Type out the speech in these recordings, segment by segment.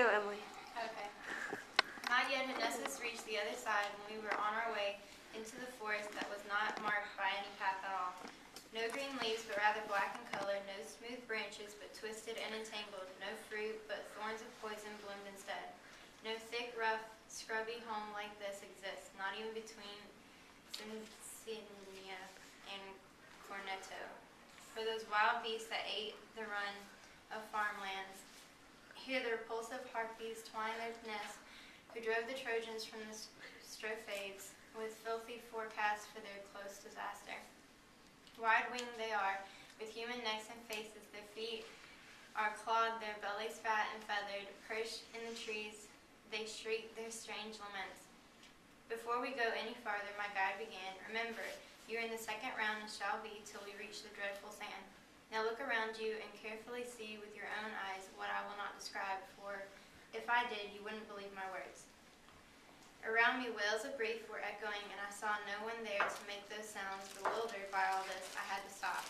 go, Emily. Okay. Not yet had Nessus reached the other side when we were on our way into the forest that was not marked by any path at all. No green leaves, but rather black in color, no smooth branches, but twisted and entangled, no fruit, but thorns of poison bloomed instead. No thick, rough, scrubby home like this exists, not even between Cincinnati and Corneto. For those wild beasts that ate the run of farmlands, here the repulsive harpies twine their nests, who drove the Trojans from the Strophades with filthy forecasts for their close disaster. Wide-winged they are, with human necks and faces. Their feet are clawed, their bellies fat and feathered. Perched in the trees, they shriek their strange laments. Before we go any farther, my guide began, "Remember, you are in the second round and shall be till we reach the dreadful sand. Now look around you and carefully see with your own eyes what I will not describe, for if I did, you wouldn't believe my words." Around me wails of grief were echoing, and I saw no one there to make those sounds. Bewildered by all this, I had to stop.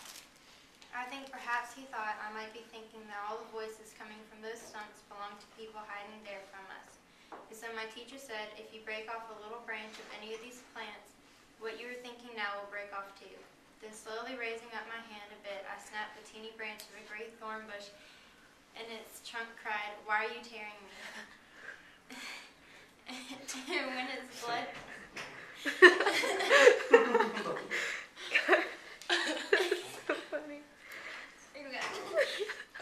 I think perhaps he thought I might be thinking that all the voices coming from those stumps belonged to people hiding there from us. And so my teacher said, "If you break off a little branch of any of these plants, what you are thinking now will break off too." Then slowly raising up my hand a bit, I snapped the teeny branch of a great thorn bush, and its trunk cried, "Why are you tearing me?" And when his blood So funny.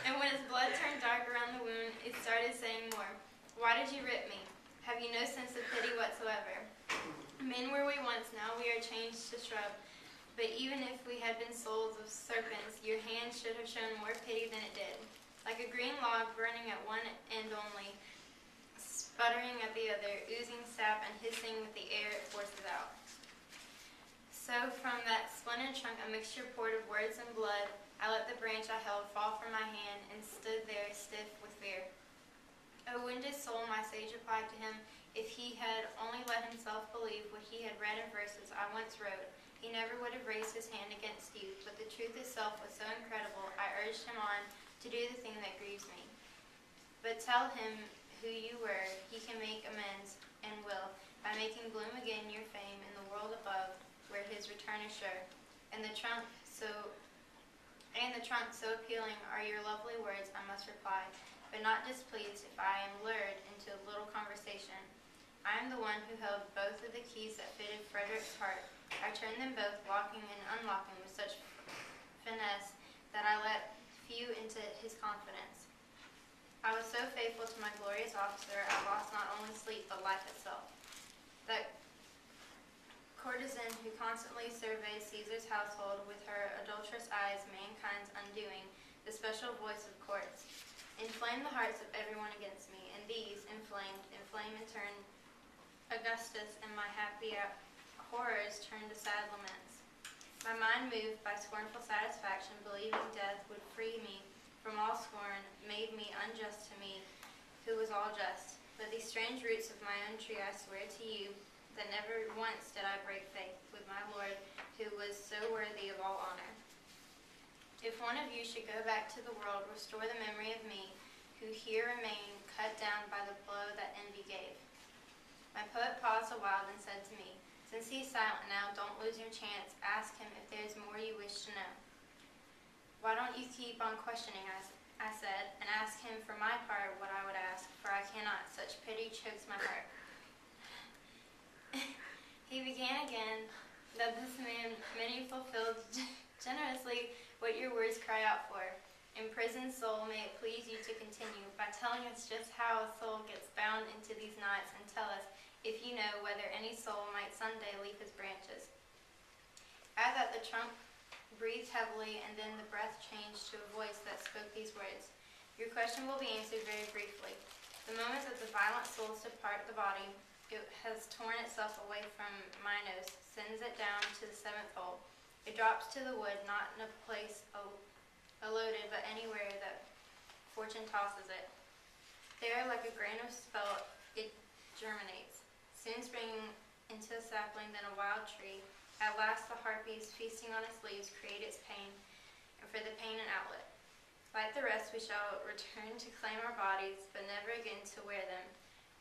and when his blood turned dark around the wound, it started saying more. "Why did you rip me? Have you no sense of pity whatsoever? Men were we once, now we are changed to shrub. But even if we had been souls of serpents, your hand should have shown more pity than it did. Like a green log burning at one end only, sputtering at the other, oozing sap and hissing with the air it forces out. So from that splendid trunk a mixture poured of words and blood. I let the branch I held fall from my hand and stood there stiff with fear. O wounded soul," my sage replied to him, "if he had only let himself believe what he had read in verses I once wrote, he never would have raised his hand against you, but the truth itself was so incredible, I urged him on to do the thing that grieves me. But tell him who you were, he can make amends, and will, by making bloom again your fame in the world above, where his return is sure. And the trunk so appealing are your lovely words, I must reply, but not displeased if I am lured into a little conversation. I am the one who held both of the keys that fitted Frederick's heart. I turned them both, locking and unlocking with such finesse that I let few into his confidence. I was so faithful to my glorious officer, I lost not only sleep, but life itself. That courtesan who constantly surveys Caesar's household with her adulterous eyes, mankind's undoing, the special voice of courts, inflamed the hearts of everyone against me, and these, inflame in turn Augustus, and my happy horrors turned to sad laments. My mind moved by scornful satisfaction, believing death would free me from all scorn, made me unjust to me, who was all just. But these strange roots of my own tree I swear to you, that never once did I break faith with my Lord, who was so worthy of all honor. If one of you should go back to the world, restore the memory of me, who here remain, cut down by the blow that envy gave. My poet paused a while, then said to me, "Since he is silent now, don't lose your chance. Ask him if there is more you wish to know." "Why don't you keep on questioning?" I said, "and ask him for my part what I would ask, for I cannot. Such pity chokes my heart." He began again, "That this man many fulfilled generously what your words cry out for. Imprisoned soul, may it please you to continue by telling us just how a soul gets bound into these knots, and tell us, if you know, whether any soul might someday leave his branches." At that the trunk breathed heavily, and then the breath changed to a voice that spoke these words. "Your question will be answered very briefly. The moment that the violent souls depart the body, it has torn itself away from my nose, sends it down to the seventh hole. It drops to the wood, not in a place loaded, but anywhere that fortune tosses it. There, like a grain of spelt, it germinates, soon springing into a sapling, then a wild tree. At last the harpies, feasting on its leaves, create its pain, and for the pain an outlet. Like the rest, we shall return to claim our bodies, but never again to wear them.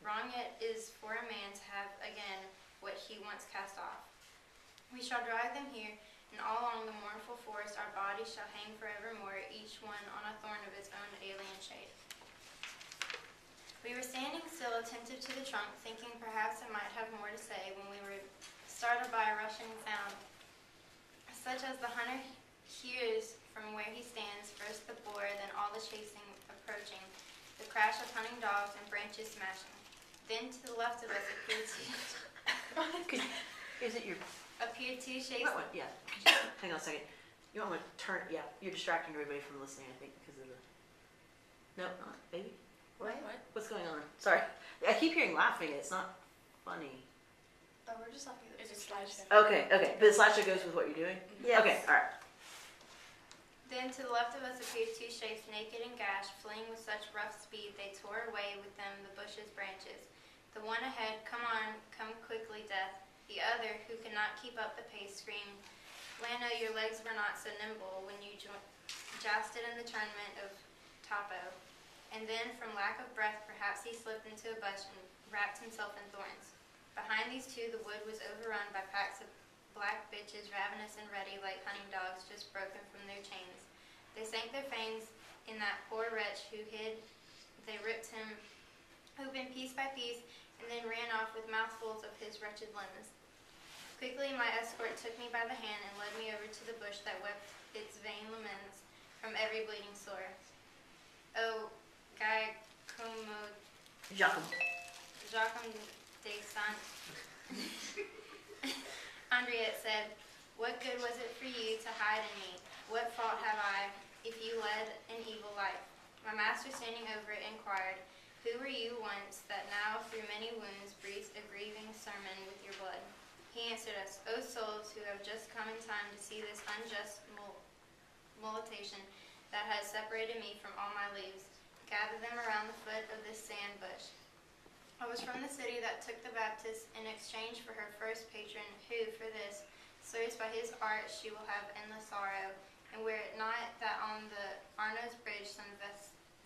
Wrong it is for a man to have again what he once cast off. We shall drive them here, and all along the mournful forest our bodies shall hang forevermore, each one on a thorn of its own alien shade. We were standing still, attentive to the trunk, thinking perhaps it might have more to say, when we were startled by a rushing sound, such as the hunter hears from where he stands, first the boar, then all the chasing approaching, the crash of hunting dogs and branches smashing. Then to the left of us appeared Is it your two shapes. what one? Yeah. Hang on a second. You want me to turn? Yeah, you're distracting everybody from listening. I think because of the. No, not baby. What? What's going on? Sorry, I keep hearing laughing. It's not funny. Oh, we're just looking at the It's a slideshow. Okay. But the slideshow goes with what you're doing. Yes. Okay. All right. Then to the left of us appeared two shapes, naked and gashed, fleeing with such rough speed they tore away with them the bush's branches. The one ahead, "Come on, come quickly, death." The other, who could not keep up the pace, screamed, "Lano, your legs were not so nimble when you jousted in the tournament of Topo." And then, from lack of breath, perhaps he slipped into a bush and wrapped himself in thorns. Behind these two, the wood was overrun by packs of black bitches, ravenous and ready like hunting dogs just broken from their chains. They sank their fangs in that poor wretch who hid. They ripped him open piece by piece, and then ran off with mouthfuls of his wretched limbs. Quickly my escort took me by the hand and led me over to the bush that wept its vain laments from every bleeding sore. "Oh, Guy como Giacomo. de Sant," Henriette said, "what good was it for you to hide in me? What fault have I, if you led an evil life?" My master, standing over it, inquired, "Who were you once, that now through many wounds breathes a grieving sermon with your blood?" He answered us, "O souls who have just come in time to see this unjust molestation that has separated me from all my leaves, gather them around the foot of this sand bush. I was from the city that took the Baptist in exchange for her first patron, who, for this, serves by his art she will have endless sorrow, and were it not that on the Arno's bridge some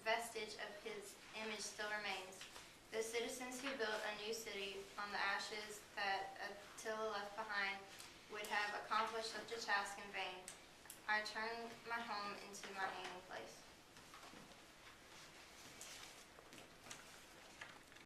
vestige of his image still remains, those citizens who built a new city on the ashes that Attila left behind would have accomplished such a task in vain. I turned my home into my hanging place."